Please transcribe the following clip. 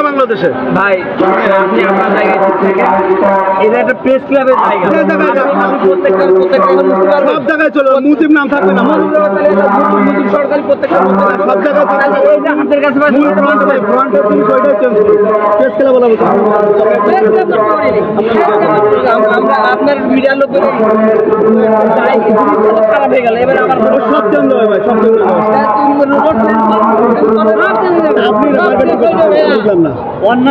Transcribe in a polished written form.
বাংলাদেশে ভাই আপনি আপনার জায়গায় এটা একটা প্রেস ক্লাবের জায়গা সব জায়গায় চলো মুজিব নাম থাকবে না মুজিব সরকারি প্রত্যেকটা সব জায়গায় হাতের কাছে প্রেস ক্লাব বলা আমরা আপনার মিডিয়ার লোক খারাপ হয়ে গেল এবার আমার সব চেঞ্জ হবে ভাই সব চেঞ্জ অন্য